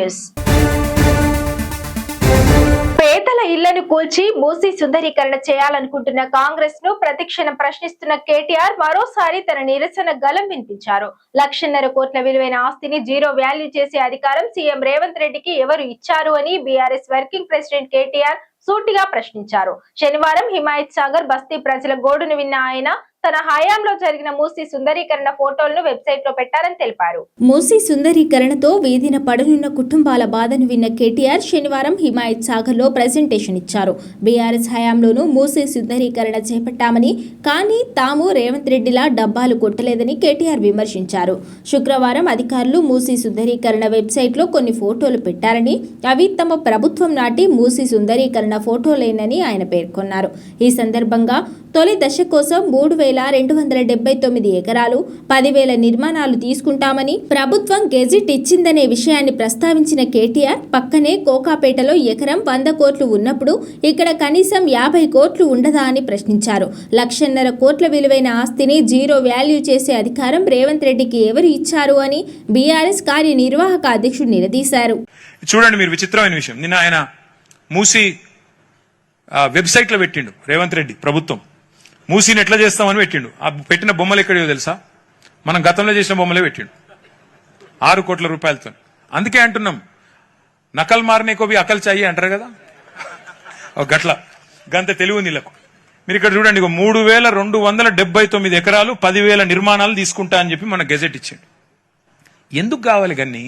News. పేదల ఇళ్లను కూల్చి మూసి సుందరీకరణ చేయాలనుకుంటున్న కాంగ్రెస్ ను ప్రతిక్షణం ప్రశ్నిస్తున్న కేటీఆర్ మరోసారి తన నిరసన గళం వినిపించారు. 1,50,000 కోట్ల విలువైన ఆస్తిని జీరో వాల్యూ చేసే అధికారం సీఎం రేవంత్ రెడ్డికి ఎవరు ఇచ్చారు అని బీఆర్ఎస్ వర్కింగ్ ప్రెసిడెంట్ కేటీఆర్ సూటిగా ప్రశ్నించారు. శనివారం హిమాయత్ సాగర్ బస్తీ ప్రజల గోడును విన్న ఆయన తన హయాంలో జరిగిన మూసీ సుందరీకరణ ఫోటోలను వెబ్సైట్ లో పెట్టారని తెలిపారు. మూసీ సుందరీకరణతో వీధిన పడనున్న కుటుంబాల బాధను విన్న కేటీఆర్ శనివారం హిమాయత్ సాగర్ లో ప్రెజెంటేషన్ ఇచ్చారు. బీఆర్ఎస్ హయాంలోనూ మూసీ సుందరీకరణ చేపట్టామని, కానీ తాము రేవంత్ రెడ్డిలా డబ్బాలు కొట్టలేదని కేటీఆర్ విమర్శించారు. శుక్రవారం అధికారులు మూసీ సుందరీకరణ వెబ్సైట్ లో కొన్ని ఫోటోలు పెట్టారని, అవి తమ ప్రభుత్వం నాటి మూసీ సుందరీకరణ ఫోటోలేనని ఆయన పేర్కొన్నారు. ఈ సందర్భంగా తొలి దశ కోసం 3,279 ఎకరాలు 10,000 నిర్మాణాలు తీసుకుంటామని ప్రభుత్వం గెజిట్ ఇచ్చిందనే విషయాన్ని ప్రస్తావించిన కేటీఆర్ పక్కనే కోకాపేటలో ఎకరం 100 కోట్లు ఉన్నప్పుడు ఇక్కడ కనీసం 50 కోట్లు ఉండదా అని ప్రశ్నించారు. 1,50,000 కోట్ల విలువైన ఆస్తిని జీరో వాల్యూ చేసే అధికారం రేవంత్ రెడ్డికి ఎవరు ఇచ్చారు అని బీఆర్ఎస్ కార్యనిర్వాహక అధ్యక్షుడు నిలదీశారు. చూడండి, మీరు విచిత్రమైన విషయం, నిన్న ఆయన మూసి వెబ్సైట్ లో పెట్టిండు రేవంత్ రెడ్డి ప్రభుత్వం. మూసీని ఎట్లా చేస్తామని పెట్టిండు. ఆ పెట్టిన బొమ్మలు ఎక్కడో తెలుసా? మనం గతంలో చేసిన బొమ్మలే పెట్టిండు 6 కోట్ల రూపాయలతో. అందుకే అంటున్నాం, నకల్ మారనే కోవి అకల్ చాయి అంటారు కదా, గట్ల గంత తెలివి నీళ్లకు. మీరు ఇక్కడ చూడండి, 3,279 ఎకరాలు 10,000 నిర్మాణాలు తీసుకుంటా అని చెప్పి మన గెజెట్ ఇచ్చిండు. ఎందుకు కావాలి గన్ని?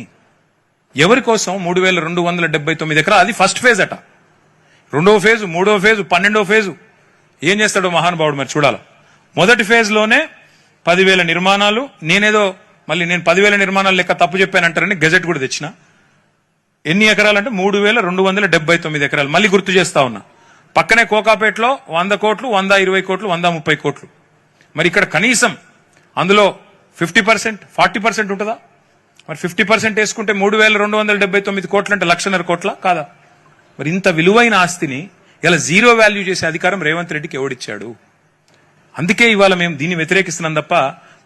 ఎవరి కోసం 3,279 ఎకరాలు? అది ఫస్ట్ ఫేజ్ అట. 2వ ఫేజు, 3వ ఫేజు, 12వ ఫేజు ఏం చేస్తాడో మహానుభావుడు మరి చూడాలి. మొదటి ఫేజ్ లోనే 10,000 నిర్మాణాలు. నేను 10,000 నిర్మాణాలు లెక్క తప్పు చెప్పానంటారని గెజెట్ కూడా తెచ్చిన. ఎన్ని ఎకరాలు అంటే 3,279 ఎకరాలు. మళ్ళీ గుర్తు చేస్తా ఉన్నా, పక్కనే కోకాపేటలో 100 కోట్లు, 120 కోట్లు, 130 కోట్లు. మరి ఇక్కడ కనీసం అందులో 50%, 40% ఉంటుందా? మరి 50% వేసుకుంటే 3,279 కోట్లు అంటే 1,50,000 కోట్ల కాదా? మరి ఇంత విలువైన ఆస్తిని ఇలా జీరో వాల్యూ చేసే అధికారం రేవంత్ రెడ్డికి ఎవడిచ్చాడు? అందుకే ఇవాళ మేము దీన్ని వ్యతిరేకిస్తున్నాం తప్ప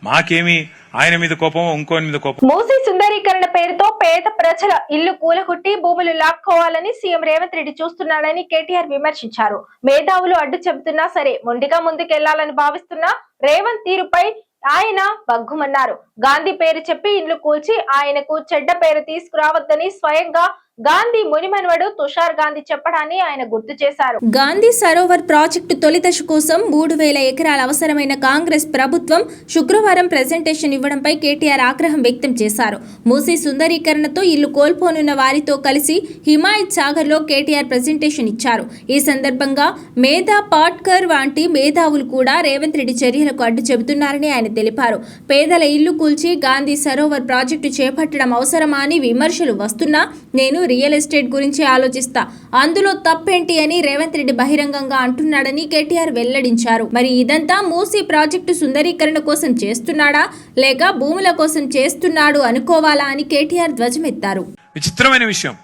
మాకేమి ఆయన మీద కోపం, ఇంకోని మీద కోపం. మూసీ సుందరీకరణ పేరుతో పేద ప్రజల ఇల్లు కూలగొట్టి భూములు లాక్కోవాలని సీఎం రేవంత్ రెడ్డి చూస్తున్నాడని కేటీఆర్ విమర్శించారు. మేధావులు అడ్డు చెబుతున్నా సరే మొండిగా ముందుకెళ్లాలని భావిస్తున్న రేవంత్ తీరుపై ఆయన బగ్గుమన్నారు. గాంధీ పేరు చెప్పి ఇల్లు కూల్చి ఆయనకు చెడ్డ పేరు తీసుకురావద్దని స్వయంగా గాంధీ మునిమనవడు తుషార్ గాంధీ చెప్పడాన్ని ఆయన గుర్తు చేశారు. గాంధీ సరోవర్ ప్రాజెక్టు తొలి దశ కోసం 3,000 ఎకరాల అవసరమైన కాంగ్రెస్ ప్రభుత్వం శుక్రవారం ప్రెజెంటేషన్ ఇవ్వడంపై కేటీఆర్ ఆగ్రహం వ్యక్తం చేశారు. మూసీ సుందరీకరణతో ఇల్లు కోల్పోనున్న వారితో కలిసి హిమాయత్ సాగర్ లో కేటీఆర్ ప్రెజెంటేషన్ ఇచ్చారు. ఈ సందర్భంగా మేధా పాట్కర్ వంటి మేధావులు కూడా రేవంత్ రెడ్డి చర్యలకు అడ్డు చెబుతున్నారని ఆయన తెలిపారు. పేదల ఇల్లు కూల్చి గాంధీ సరోవర్ ప్రాజెక్టు చేపట్టడం అవసరమా అని విమర్శలు వస్తున్నా నేను రియల్ ఎస్టేట్ గురించి ఆలోచిస్తా, అందులో తప్పేంటి అని రేవంత్ రెడ్డి బహిరంగంగా అంటున్నాడని కేటీఆర్ వెల్లడించారు. మరి ఇదంతా మూసీ ప్రాజెక్టు సుందరీకరణ కోసం చేస్తున్నాడా లేక భూముల కోసం చేస్తున్నాడు అనుకోవాలా అని కేటీఆర్ ధ్వజమెత్తారు. విచిత్రమైన విషయం,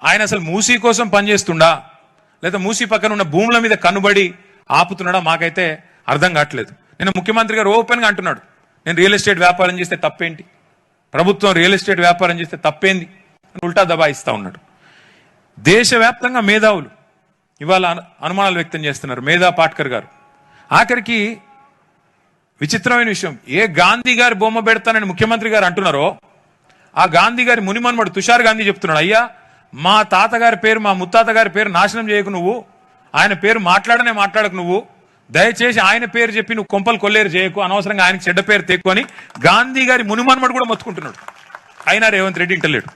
ఆయన అసలు మూసీ కోసం పనిచేస్తుండా లేదా మూసీ పక్కన ఉన్న భూముల మీద కనుబడి ఆపుతున్నాడా మాకైతే అర్థం కావట్లేదు. నేను ముఖ్యమంత్రి గారు ఓపెన్ గా అంటున్నాడు, నేను రియల్ ఎస్టేట్ వ్యాపారం చేస్తే తప్పేంటి, ప్రభుత్వం రియల్ ఎస్టేట్ వ్యాపారం చేస్తే తప్పేంది, ఉల్టా దబాయిస్తా ఉన్నాడు. దేశవ్యాప్తంగా మేధావులు ఇవాళ అనుమానాలు వ్యక్తం చేస్తున్నారు. మేధా పాట్కర్ గారు ఆఖరికి విచిత్రమైన విషయం, ఏ గాంధీ గారి బొమ్మ పెడతానని ముఖ్యమంత్రి గారు అంటున్నారో ఆ గాంధీ గారి మునిమన్మడు తుషార్ గాంధీ చెప్తున్నాడు, అయ్యా మా తాతగారి పేరు, మా ముత్తాత గారి పేరు నాశనం చేయకు నువ్వు, ఆయన పేరు మాట్లాడకు నువ్వు, దయచేసి ఆయన పేరు చెప్పి నువ్వు కొంపలు కొల్లేరు చేయకు, అనవసరంగా ఆయనకి చెడ్డ పేరు తెక్కు అని గాంధీ గారి మునిమన్మడు కూడా మొత్తుకుంటున్నాడు. అయినా రేవంత్ రెడ్డి ఇంటలేడు.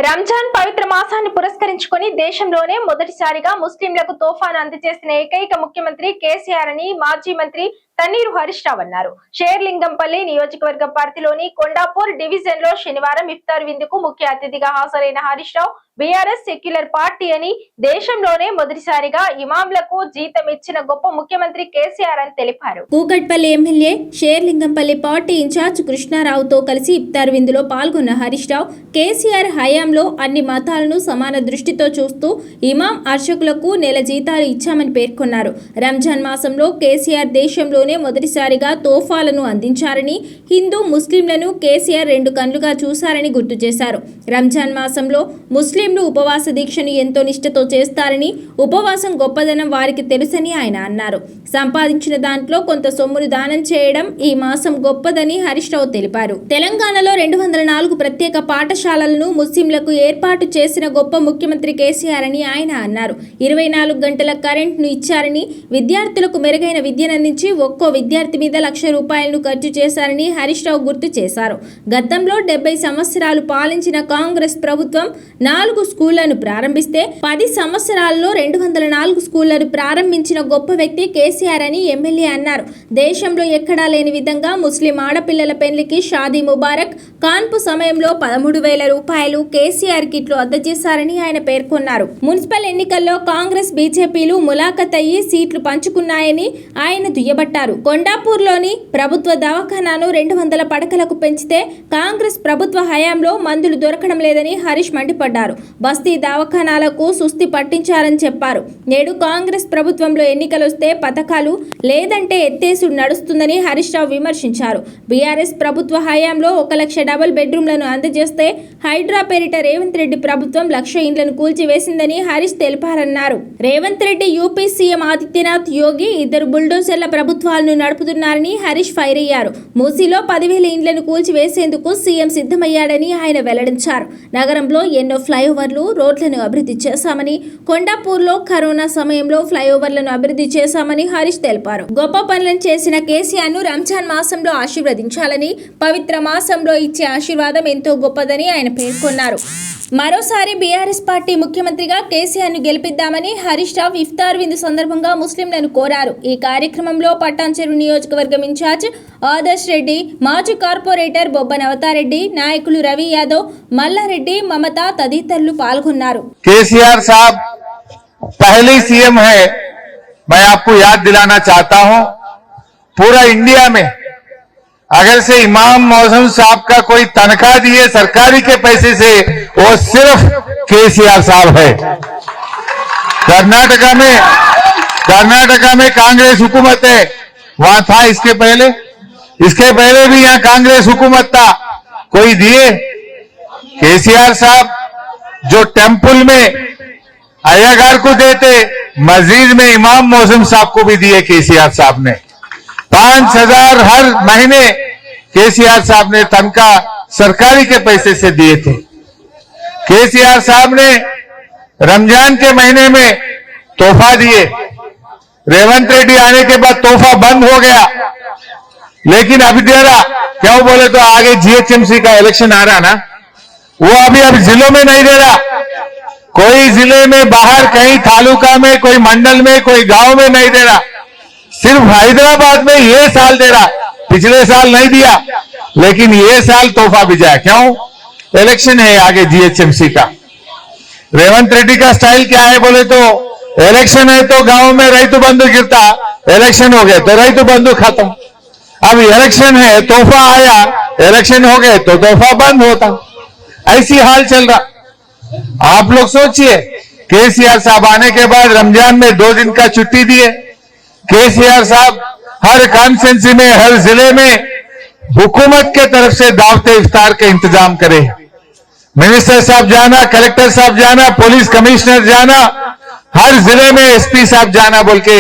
రంజాన్ పవిత్ర మాసాన్ని పురస్కరించుకొని దేశంలోనే మొదటిసారిగా ముస్లింలకు తోఫాను అందజేసిన ఏకైక ముఖ్యమంత్రి కేసీఆర్ అని మాజీ మంత్రి తన్నీరు హరీష్ రావు అన్నారు. షేర్లింగంపల్లి నియోజకవర్గ పరిధిలోని కొండాపూర్ డివిజన్ లో శనివారం ఇఫ్తార్ విందుకు ముఖ్య అతిథిగా హాజరైన Harish Rao BRS secular party అని, దేశంలోనే మొదటిసారిగా ఇమాంలకు జీతం ఇచ్చిన గొప్ప ముఖ్యమంత్రి కేసీఆర్ అని తెలిపారు. Kukatpally MLA Serilingampally party incharge కృష్ణారావుతో కలిసి ఇఫ్తార్ విందులో పాల్గొన్న హరీష్ రావు కేసీఆర్ హయాంలో అన్ని మతాలను సమాన దృష్టితో చూస్తూ ఇమాం అర్చకులకు నెల జీతాలు ఇచ్చామని పేర్కొన్నారు. రంజాన్ మాసంలో కేసీఆర్ దేశంలోని దేశంలోనే మొదటిసారిగా తోఫాలను అందించారని, హిందూ ముస్లింలను కేసీఆర్ 2 కన్నులుగా చూశారని గుర్తు చేశారు. రంజాన్ మాసంలో ముస్లింలు ఉపవాస దీక్షను ఎంతో నిష్ఠతో చేస్తారని, ఉపవాసం గొప్పదనం వారికి తెలుసని ఆయన అన్నారు. సంపాదించిన దాంట్లో కొంత సొమ్మును దానం చేయడం ఈ మాసం గొప్పదని హరీష్ రావు తెలిపారు. తెలంగాణలో 204 ప్రత్యేక పాఠశాలలను ముస్లింలకు ఏర్పాటు చేసిన గొప్ప ముఖ్యమంత్రి కేసీఆర్ అని ఆయన అన్నారు. 24 గంటల కరెంట్ను ఇచ్చారని, విద్యార్థులకు మెరుగైన విద్యనందించి ఒక్కో విద్యార్థి మీద ₹1,00,000 ఖర్చు చేశారని హరీష్ రావు గుర్తు చేశారు. గతంలో 70 సంవత్సరాలు పాలించిన కాంగ్రెస్ ప్రభుత్వం 4 స్కూళ్లను ప్రారంభిస్తే 10 సంవత్సరాల్లో 204 స్కూళ్లను ప్రారంభించిన గొప్ప వ్యక్తి కేసీఆర్ అని ఎమ్మెల్యే అన్నారు. దేశంలో ఎక్కడా లేని విధంగా ముస్లిం ఆడపిల్లల పెళ్లికి షాదీ ముబారక్ కాన్పు సమయంలో ₹13,000 కేసీఆర్ కిట్లు అందజేశారని ఆయన పేర్కొన్నారు. మున్సిపల్ ఎన్నికల్లో కాంగ్రెస్ బీజేపీలు ములాఖత్ అయ్యి సీట్లు పంచుకున్నాయని ఆయన దుయ్యబట్టారు. కొండాపూర్లోని ప్రభుత్వ దవాఖానాను 200 పడకలకు పెంచితే కాంగ్రెస్ ప్రభుత్వ హయాంలో మందులు దొరకడం లేదని హరీష్ మండిపడ్డారు. బస్తీ దవాఖానాలకు సుస్థి పట్టించారని చెప్పారు. నేడు కాంగ్రెస్ ప్రభుత్వంలో ఎన్నికలొస్తే పథకాలు లేదంటే ఎత్తేసుడు నడుస్తుందని హరీష్ రావు విమర్శించారు. బీఆర్ఎస్ ప్రభుత్వ హయాంలో 1,00,000 డబుల్ బెడ్రూమ్లను అందజేస్తే హైడ్రా పేరిట రేవంత్ రెడ్డి ప్రభుత్వం 1,00,000 ఇండ్లను కూల్చివేసిందని హరీష్ తెలిపారన్నారు. రేవంత్ రెడ్డి యూపీ సీఎం ఆదిత్యనాథ్, యోగి ఇద్దరు బుల్డోజర్ల ప్రభుత్వాలను నడుపుతున్నారని హరీష్ ఫైర్ అయ్యారు. మూసీలో 10,000 ఇండ్లను కూల్చివేసేందుకు సీఎం సిద్ధమయ్యాడని ఆయన వెల్లడించారు. నగరంలో ఎన్నో ఫ్లైఓవర్లు, రోడ్లను అభివృద్ధి చేశామని, కొండాపూర్లో కరోనా సమయంలో ఫ్లైఓవర్లను అభివృద్ధి చేశామని హరీష్ తెలిపారు. గొప్ప పనులను చేసిన కేసీఆర్ను రంజాన్ మాసంలో ఆశీర్వదించాలని, పవిత్ర మాసంలో ఇచ్చే ఆశీర్వాదం ఎంతో గొప్పదని ఆయన పేర్కొన్నారు. మరోసారి బీఆర్ఎస్ పార్టీ ముఖ్యమంత్రిగా కేసీఆర్ను గెలిపిద్దామని హరీష్ రావు ఇఫ్తార్ విందు సందర్భంగా ముస్లింలను కోరారు. ఈ కార్యక్రమంలో పట్టాన్చెరు నియోజకవర్గం ఇన్ఛార్జ్ ఆదర్శ్ రెడ్డి, మాజీ కార్పొరేటర్ బొబ్బన అవతారెడ్డి, నాయకులు రవి యాదవ్, మల్లారెడ్డి, మమత తదితరులు పాల్గొన్నారు. केसीआर साहब पहले सीएम है। मैं आपको याद दिलाना चाहता हूं, पूरा इंडिया में अगर से इमाम मौसम साहब का कोई तनख्वाह दिए सरकारी के पैसे से, वो सिर्फ केसीआर साहब है। कर्नाटका में कांग्रेस हुकूमत है, वहां था इसके पहले भी यहां कांग्रेस हुकूमत था, कोई दिए? केसीआर साहब जो टेम्पल में अय्यागार को देते, मस्जिद में इमाम मौसम साहब को भी दिए केसीआर साहब ने। 5,000 हर महीने केसीआर साहब ने तनख्वाह सरकारी के पैसे से दिए थे। केसीआर साहब ने रमजान के महीने में तोहफा दिए। रेवंत रेड्डी आने के बाद तोहफा बंद हो गया, लेकिन अभी दे रहा। क्यों बोले तो आगे जीएचएमसी का इलेक्शन आ रहा ना, वो अभी जिलों में नहीं दे रहा। कोई जिले में बाहर, कहीं तालुका में, कोई मंडल में, कोई गांव में नहीं दे रहा। सिर्फ हैदराबाद में ये साल दे रहा, पिछले साल नहीं दिया, लेकिन ये साल तोहफा भिजाया। क्यों? इलेक्शन है आगे जीएचएमसी का। रेवंत रेड्डी का स्टाइल क्या है बोले तो, इलेक्शन है तो गांव में रैतु बंधु गिरता, इलेक्शन हो गए तो रैतु बंधु खत्म। अब इलेक्शन है, तोहफा आया, इलेक्शन हो गए तो तोहफा बंद होता। ऐसी हाल चल रहा। आप लोग सोचिए, केसीआर साहब आने के बाद रमजान में 2 दिन का छुट्टी दिए। केसीआर साहब हर कॉन्स्टिट्यूंसी में, हर जिले में हुकूमत के तरफ से दावते इफ्तार के इंतजाम करे। मिनिस्टर साहब जाना, कलेक्टर साहब जाना, पुलिस कमिश्नर जाना, हर जिले में एसपी साहब जाना बोल के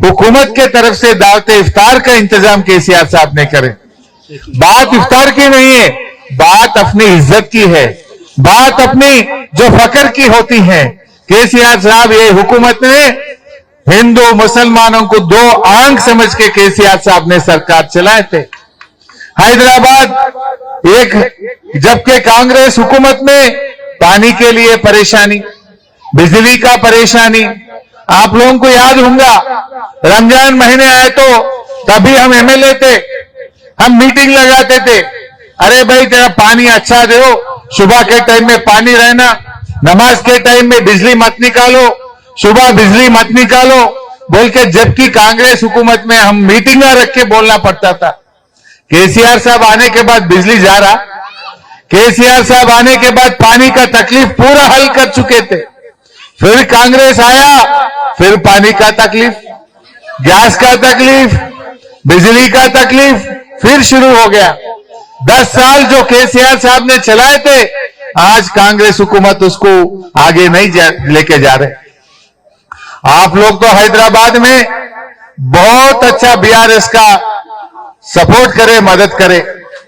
हुकूमत के तरफ से दावते इफ्तार का इंतजाम केसीआर साहब ने करे। बात इफ्तार की नहीं है, बात अपनी इज्जत की है, बात अपनी जो फकर की होती है। केसीआर साहब, ये हुकूमत ने हिंदू मुसलमानों को 2 आंख समझ के केसीआर साहब ने सरकार चलाए थे। हैदराबाद जबकि कांग्रेस हुकूमत में पानी के लिए परेशानी, बिजली का परेशानी, आप लोगों को याद होगा रमजान महीने आए तो तभी हम एमएलए थे, हम मीटिंग लगाते थे। अरे भाई तेरा पानी अच्छा दो, सुबह के टाइम में पानी रहना, नमाज के टाइम में बिजली मत निकालो, सुबह बिजली मत निकालो बोल के, जबकि कांग्रेस हुकूमत में हम मीटिंग रख के बोलना पड़ता था। केसीआर साहब आने के बाद बिजली जा रहा, केसीआर साहब आने के बाद पानी का तकलीफ पूरा हल कर चुके थे। फिर कांग्रेस आया, फिर पानी का तकलीफ, गैस का तकलीफ, बिजली का तकलीफ फिर शुरू हो गया। 10 साल जो केसीआर साहब ने चलाए थे, आज कांग्रेस हुकूमत उसको आगे नहीं लेके जा रहे। आप लोग तो हैदराबाद में बहुत अच्छा बीआरएस का सपोर्ट करे, मदद करे।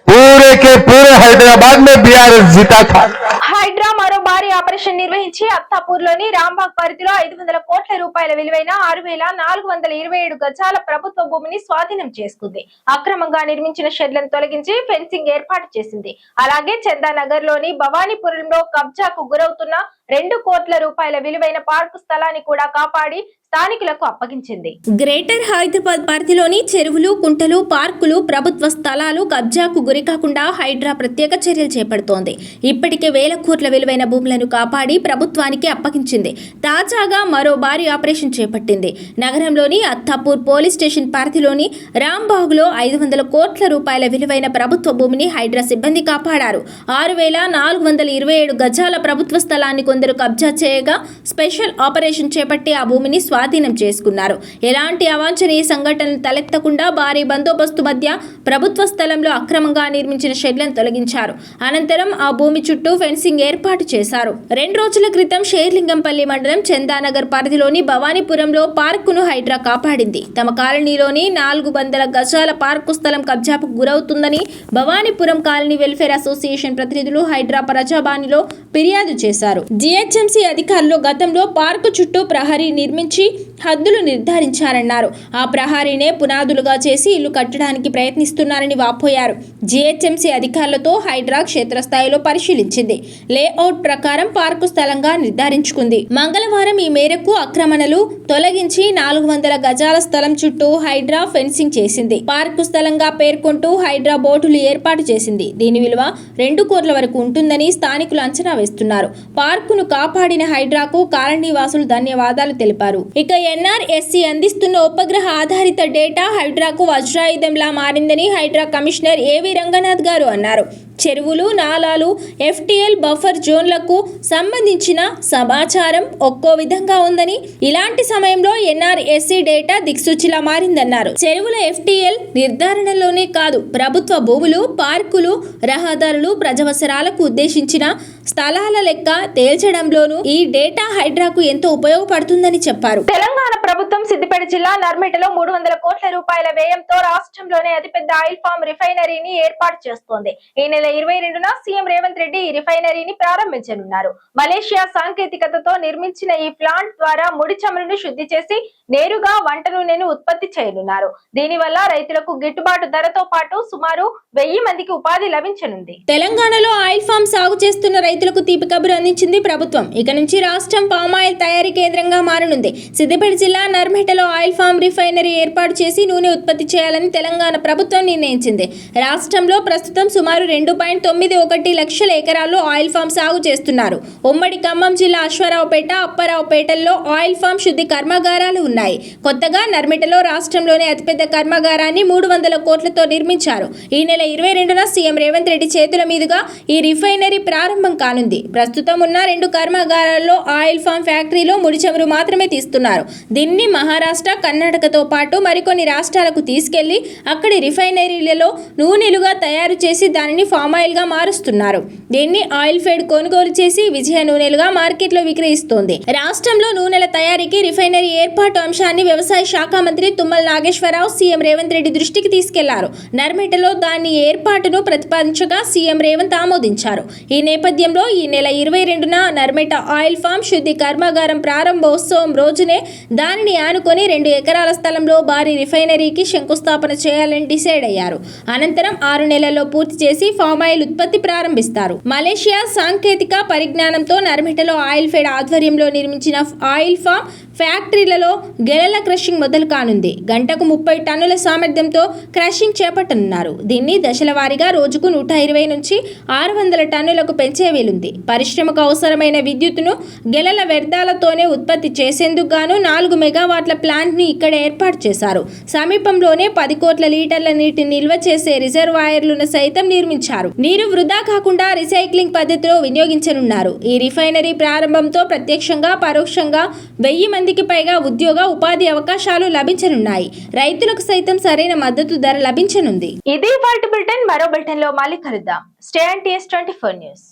पूरे के पूरे हैदराबाद में बीआरएस जीता था। హైడ్రా మరో భారీ ఆపరేషన్ నిర్వహించి అత్తాపూర్లోని రాంబాగ్ పరిధిలో 500 కోట్ల రూపాయల విలువైన 6,427 గజాల ప్రభుత్వ భూమిని స్వాధీనం చేసుకుంది. అక్రమంగా నిర్మించిన షెడ్లను తొలగించి ఫెన్సింగ్ ఏర్పాటు చేసింది. అలాగే చందానగర్ లోని భవానీపురంలో కబ్జాకు గురవుతున్న 2 కోట్ల రూపాయల విలువైన పార్కు స్థలాన్ని కూడా కాపాడి స్థానికులకు అప్పగించింది. గ్రేటర్ హైదరాబాద్ పరిధిలోని చెరువులు, కుంటలు, పార్కులు, ప్రభుత్వ స్థలాలు కబ్జాకు గురికాకుండా హైడ్రా ప్రత్యేక చర్యలు చేపడుతోంది. ఇప్పటికే వేల కోట్ల విలువైన భూములను కాపాడి ప్రభుత్వానికి అప్పగించింది. తాజాగా మరో భారీ ఆపరేషన్ చేపట్టింది. నగరంలోని అత్తాపూర్ పోలీస్ స్టేషన్ పరిధిలోని రాంబాగ్లో 500 కోట్ల రూపాయల విలువైన ప్రభుత్వ భూమిని హైడ్రా సిబ్బంది కాపాడారు. 6,427 గజాల ప్రభుత్వ స్థలాన్ని కొందరు కబ్జా చేయగా స్పెషల్ ఆపరేషన్ చేపట్టి ఆ భూమిని స్వాధీనం చేసుకున్నారు. ఎలాంటి అవాంఛనీయ సంఘటనలు తలెత్తకుండా భారీ బందోబస్తు మధ్య ప్రభుత్వ స్థలంలో అక్రమంగా నిర్మించిన షెడ్లను తొలగించారు. అనంతరం ఆ భూమి చుట్టూ ఫెన్సింగ్ ఏర్పాటు చేశారు. 2 రోజుల క్రితం షేర్లింగంపల్లి మండలం చందానగర్ పరిధిలోని భవానీపురంలో పార్కును హైడ్రా కాపాడింది. తమ కాలనీలోని 400 గజాల పార్కు స్థలం కబ్జాకు గురవుతుందని భవానీపురం కాలనీ వెల్ఫేర్ అసోసియేషన్ ప్రతినిధులు హైడ్రా ప్రజాబాణిలో ఫిర్యాదు చేశారు. జీహెచ్ఎంసీ అధికారులు గతంలో పార్కు చుట్టూ ప్రహరీ నిర్మించి హద్దులు నిర్ధారించారన్నారు. ఆ ప్రహరీనే పునాదులుగా చేసి ఇల్లు కట్టడానికి ప్రయత్నిస్తున్నారని వాపోయారు. జీహెచ్ఎంసీ అధికారులతో హైడ్రా క్షేత్రస్థాయిలో పరిశీలించింది. లేఅవుట్ ప్రకారం పార్కు స్థలంగా నిర్ధారించుకుంది. మంగళవారం ఈ మేరకు ఆక్రమణలు తొలగించి 400 గజాల స్థలం చుట్టూ హైడ్రా ఫెన్సింగ్ చేసింది. పార్కు స్థలంగా పేర్కొంటూ హైడ్రా బోర్డులు ఏర్పాటు చేసింది. దీని విలువ 2 కోట్ల వరకు ఉంటుందని స్థానికులు అంచనా వేస్తున్నారు. పార్కును కాపాడిన హైడ్రాకు కాలనీ వాసులు ధన్యవాదాలు తెలిపారు. ఇక ఎన్ఆర్ఎస్సి అందిస్తున్న ఉపగ్రహ ఆధారిత డేటా హైడ్రాకు వజ్రాయుధంలా మారిందని హైడ్రా కమిషనర్ ఏవి రంగనాథ్ గారు అన్నారు. చెరువులు, నాలాలు, ఎఫ్టీఎల్ బఫర్ జోన్లకు సంబంధించిన సమాచారం ఒక్కో విధంగా ఉందని, ఇలాంటి సమయంలో ఎన్ఆర్ఎస్సి డేటా దిక్సూచిలా మారిందన్నారు. చెరువుల ఎఫ్టీఎల్ నిర్ధారణలోనే కాదు, ప్రభుత్వ భూములు, పార్కులు, రహదారులు, ప్రజావసరాలకు ఉద్దేశించిన స్థలాల లెక్క తేల్చడంలోనూ ఈ డేటా హైడ్రాకు ఎంతో ఉపయోగపడుతుందని చెప్పారు. తెలంగాణ ప్రభుత్వం సిద్దిపేట జిల్లా నర్మేటలో 300 కోట్ల రూపాయల వ్యయంతో రాష్ట్రంలోనే అతిపెద్ద ఆయిల్ ఫామ్ రిఫైనరీని ఏర్పాటు చేస్తోంది. ఈ నెల 22న సీఎం రేవంత్ రెడ్డి ఈ రిఫైనరీని ప్రారంభించనున్నారు. మలేషియా సాంకేతికతతో నిర్మించిన ఈ ప్లాంట్ ద్వారా ముడి చమురును శుద్ధి చేసి నేరుగా వంట నూనెను ఉత్పత్తి చేయనున్నారు. దీనివల్ల రైతులకు గిట్టుబాటు ధరతో పాటు సుమారు 1000 మందికి ఉపాధి లభించనుంది. తెలంగాణలో ఆయిల్ ఫామ్ సాగు చేస్తున్న రైతులకు తీపి కబురు అందించింది ప్రభుత్వం. ఇక నుంచి రాష్ట్రం పామాయిల్ తయారీ కేంద్రంగా మారనుంది. సిద్దిపేట జిల్లా నర్మేటలో ఆయిల్ ఫామ్ రిఫైనరీ ఏర్పాటు చేసి నూనె ఉత్పత్తి చేయాలని తెలంగాణ ప్రభుత్వం నిర్ణయించింది. రాష్ట్రంలో ప్రస్తుతం సుమారు 2.91 లక్షల ఎకరాల్లో ఆయిల్ ఫామ్ సాగు చేస్తున్నారు. ఉమ్మడి ఖమ్మం జిల్లా అశ్వారావుపేట, అప్పారావుపేటల్లో ఆయిల్ ఫామ్ శుద్ధి కర్మాగారాలు ఉన్నాయి. కొత్తగా నర్మేటలో రాష్ట్రంలోనే అతిపెద్ద కర్మాగారాన్ని 300 కోట్లతో నిర్మించారు. ఈ నెల 22న సీఎం రేవంత్ రెడ్డి చేతుల మీదుగా ఈ రిఫైనరీ ప్రారంభం కానుంది. ప్రస్తుతం ఉన్న 2 కర్మాగారాల్లో ఆయిల్ ఫామ్ ఫ్యాక్టరీలో ముడి చమురు మాత్రమే తీస్తున్నారు. దీన్ని మహారాష్ట్ర, కర్ణాటకతో పాటు మరికొన్ని రాష్ట్రాలకు తీసుకెళ్లి అక్కడి రిఫైనరీలలో నూనెలుగా తయారు చేసి దానిని ఫామ్ ఆయిల్ గా మారుస్తున్నారు. దీన్ని ఆయిల్ ఫెడ్ కొనుగోలు చేసి విజయ నూనెలుగా మార్కెట్లో విక్రయిస్తోంది. రాష్ట్రంలో నూనెల తయారీకి రిఫైనరీ ఏర్పాటు అంశాన్ని వ్యవసాయ శాఖ మంత్రి తుమ్మల నాగేశ్వరరావు సీఎం రేవంత్ రెడ్డి దృష్టికి తీసుకెళ్లారు. నర్మేటలో దాని ఏర్పాటును ప్రతిపాదించగా సీఎం రేవంత్ ఆమోదించారు. ఈ నేపథ్యంలో ఈ నెల 22న నర్మేట ఆయిల్ ఫామ్ శుద్ధి కర్మాగారం ప్రారంభోత్సవం రోజునే దానిని ఆనుకొని 2 ఎకరాల స్థలంలో భారీ రిఫైనరీకి శంకుస్థాపన చేయాలని డిసైడ్ అయ్యారు. అనంతరం 6 నెలల్లో పూర్తి చేసి ఫామ్ ఆయిల్ ఉత్పత్తి ప్రారంభిస్తారు. మలేషియా సాంకేతిక పరిజ్ఞానంతో నర్మేటలో ఆయిల్ ఫెడ్ ఆధ్వర్యంలో నిర్మించిన ఆయిల్ ఫామ్ ఫ్యాక్టరీలలో గెలల క్రషింగ్ మొదలు కానుంది. గంటకు 30 టన్నుల సామర్థ్యంతో క్రషింగ్ చేపట్టనున్నారు. దీన్ని దశల వారీగా రోజుకు 120 నుంచి 600 టన్నులకు పెంచే వీలు తేలింది. పరిశ్రమకు అవసరమైన విద్యుత్తును గెలల వ్యర్థాలతోనే ఉత్పత్తి చేసేందుకు గాను 4 మెగావాట్ల ప్లాంట్ను ఇక్కడ ఏర్పాటు చేశారు. సమీపంలోనే 10 కోట్ల లీటర్ల నీటిని నిల్వ చేసే రిజర్వాయర్లను సైతం నిర్మించారు. నీరు వృధా కాకుండా రీసైక్లింగ్ పద్ధతిలో వినియోగించనున్నారు. ఈ రిఫైనరీ ప్రారంభంతో ప్రత్యక్షంగా పరోక్షంగా 1000 మందికి పైగా ఉద్యోగ ఉపాధి అవకాశాలు లభించనున్నాయి. రైతులకు సైతం సరైన మద్దతు ధర లభించనుంది. ఇది వాల్ట్ బులెటిన్. మరో బులెటిన్ లో మళ్ళీ కలుద్దాం. Stay and TS 24 news.